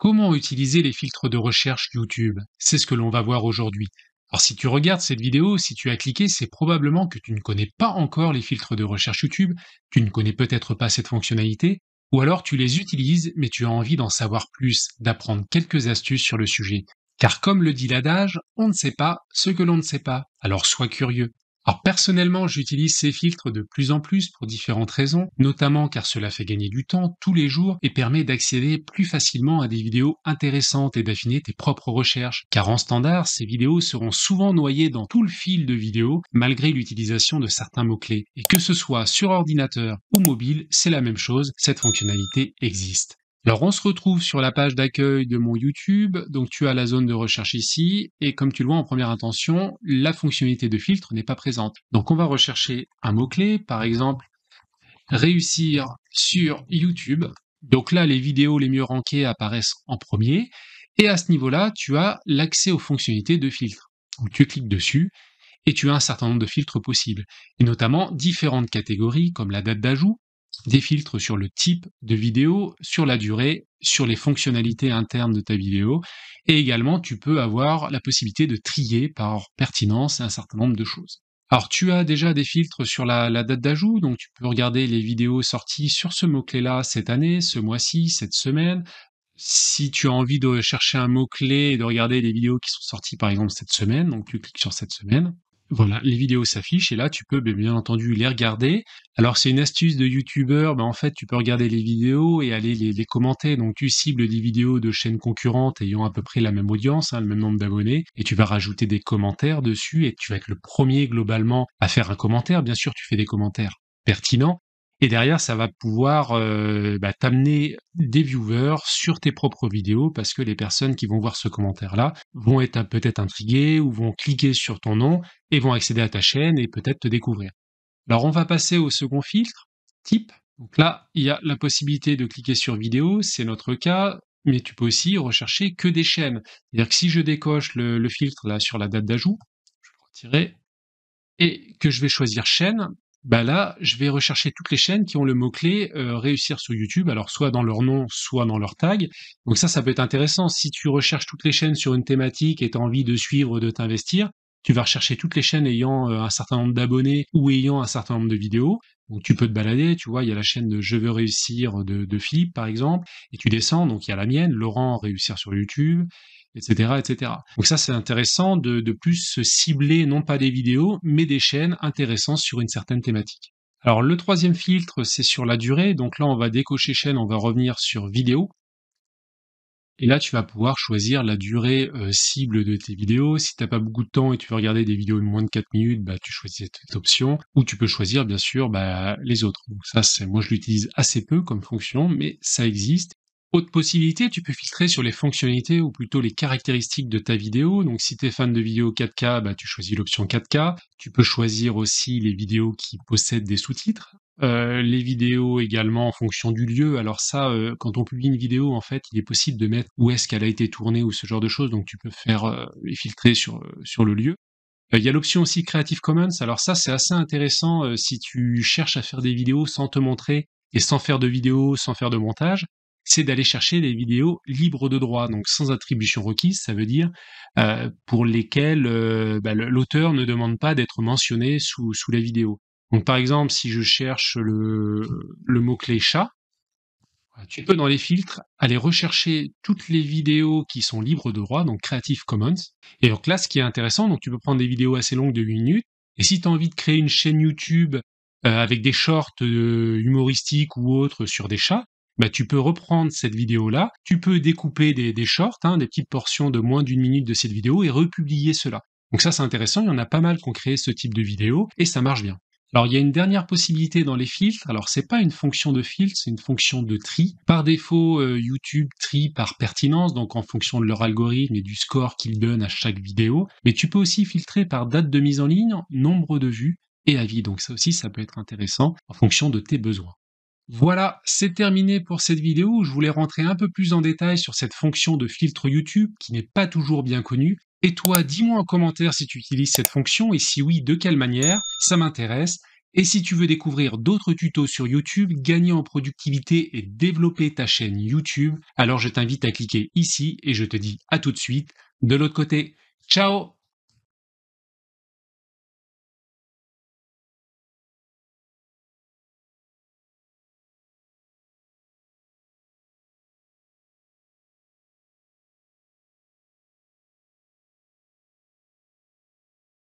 Comment utiliser les filtres de recherche YouTube? C'est ce que l'on va voir aujourd'hui. Alors si tu regardes cette vidéo, si tu as cliqué, c'est probablement que tu ne connais pas encore les filtres de recherche YouTube, tu ne connais peut-être pas cette fonctionnalité, ou alors tu les utilises, mais tu as envie d'en savoir plus, d'apprendre quelques astuces sur le sujet. Car comme le dit l'adage, on ne sait pas ce que l'on ne sait pas, alors sois curieux. Alors personnellement, j'utilise ces filtres de plus en plus pour différentes raisons, notamment car cela fait gagner du temps tous les jours et permet d'accéder plus facilement à des vidéos intéressantes et d'affiner tes propres recherches. Car en standard, ces vidéos seront souvent noyées dans tout le fil de vidéos malgré l'utilisation de certains mots-clés. Et que ce soit sur ordinateur ou mobile, c'est la même chose, cette fonctionnalité existe. Alors on se retrouve sur la page d'accueil de mon YouTube, donc tu as la zone de recherche ici, et comme tu le vois en première intention, la fonctionnalité de filtre n'est pas présente. Donc on va rechercher un mot-clé, par exemple réussir sur YouTube. Donc là les vidéos les mieux rankées apparaissent en premier, et à ce niveau-là tu as l'accès aux fonctionnalités de filtre. Donc tu cliques dessus, et tu as un certain nombre de filtres possibles, et notamment différentes catégories comme la date d'ajout, des filtres sur le type de vidéo, sur la durée, sur les fonctionnalités internes de ta vidéo, et également tu peux avoir la possibilité de trier par pertinence un certain nombre de choses. Alors tu as déjà des filtres sur la date d'ajout, donc tu peux regarder les vidéos sorties sur ce mot-clé-là cette année, ce mois-ci, cette semaine. Si tu as envie de chercher un mot-clé et de regarder les vidéos qui sont sorties par exemple cette semaine, donc tu cliques sur cette semaine. Voilà, les vidéos s'affichent et là tu peux bien entendu les regarder. Alors c'est une astuce de youtubeur, en fait tu peux regarder les vidéos et aller les commenter. Donc tu cibles des vidéos de chaînes concurrentes ayant à peu près la même audience, le même nombre d'abonnés, et tu vas rajouter des commentaires dessus et tu vas être le premier globalement à faire un commentaire. Bien sûr tu fais des commentaires pertinents. Et derrière, ça va pouvoir t'amener des viewers sur tes propres vidéos parce que les personnes qui vont voir ce commentaire-là vont être peut-être intriguées ou vont cliquer sur ton nom et vont accéder à ta chaîne et peut-être te découvrir. Alors, on va passer au second filtre, type. Donc là, il y a la possibilité de cliquer sur vidéo, c'est notre cas, mais tu peux aussi rechercher que des chaînes. C'est-à-dire que si je décoche le filtre là sur la date d'ajout, je vais le retirer, et que je vais choisir chaîne, là, je vais rechercher toutes les chaînes qui ont le mot-clé réussir sur YouTube, alors soit dans leur nom, soit dans leur tag. Donc ça peut être intéressant. Si tu recherches toutes les chaînes sur une thématique et tu as envie de suivre, de t'investir, tu vas rechercher toutes les chaînes ayant un certain nombre d'abonnés ou ayant un certain nombre de vidéos. Donc tu peux te balader, tu vois, il y a la chaîne de Je veux réussir de Philippe, par exemple, et tu descends, donc il y a la mienne, Laurent réussir sur YouTube, etc., etc. Donc ça, c'est intéressant de plus se cibler, non pas des vidéos, mais des chaînes intéressantes sur une certaine thématique. Alors le troisième filtre, c'est sur la durée. Donc là, on va décocher chaîne, on va revenir sur vidéo. Et là, tu vas pouvoir choisir la durée cible de tes vidéos. Si tu n'as pas beaucoup de temps et tu veux regarder des vidéos de moins de 4 minutes, tu choisis cette option. Ou tu peux choisir, bien sûr, les autres. Donc ça, moi, je l'utilise assez peu comme fonction, mais ça existe. Autre possibilité, tu peux filtrer sur les fonctionnalités ou plutôt les caractéristiques de ta vidéo. Donc si tu es fan de vidéos 4K, tu choisis l'option 4K. Tu peux choisir aussi les vidéos qui possèdent des sous-titres. Les vidéos également en fonction du lieu. Alors ça, quand on publie une vidéo, en fait, il est possible de mettre où est-ce qu'elle a été tournée ou ce genre de choses. Donc tu peux faire les filtrer sur le lieu. Il y a l'option aussi Creative Commons. Alors ça, c'est assez intéressant si tu cherches à faire des vidéos sans te montrer et sans faire de vidéo, sans faire de montage, c'est d'aller chercher des vidéos libres de droit, donc sans attribution requise, ça veut dire pour lesquelles l'auteur ne demande pas d'être mentionné sous la vidéo. Donc par exemple, si je cherche le mot-clé chat, tu peux dans les filtres aller rechercher toutes les vidéos qui sont libres de droit, donc Creative Commons. Et donc là, ce qui est intéressant, donc tu peux prendre des vidéos assez longues de 8 minutes, et si tu as envie de créer une chaîne YouTube avec des shorts humoristiques ou autres sur des chats, tu peux reprendre cette vidéo-là, tu peux découper des shorts, des petites portions de moins d'une minute de cette vidéo et republier cela. Donc ça, c'est intéressant, il y en a pas mal qui ont créé ce type de vidéo, et ça marche bien. Alors, il y a une dernière possibilité dans les filtres. Alors, c'est pas une fonction de filtre, c'est une fonction de tri. Par défaut, YouTube trie par pertinence, donc en fonction de leur algorithme et du score qu'ils donnent à chaque vidéo. Mais tu peux aussi filtrer par date de mise en ligne, nombre de vues et avis. Donc ça aussi, ça peut être intéressant en fonction de tes besoins. Voilà, c'est terminé pour cette vidéo où je voulais rentrer un peu plus en détail sur cette fonction de filtre YouTube qui n'est pas toujours bien connue. Et toi, dis-moi en commentaire si tu utilises cette fonction et si oui, de quelle manière, ça m'intéresse. Et si tu veux découvrir d'autres tutos sur YouTube, gagner en productivité et développer ta chaîne YouTube, alors je t'invite à cliquer ici et je te dis à tout de suite de l'autre côté. Ciao!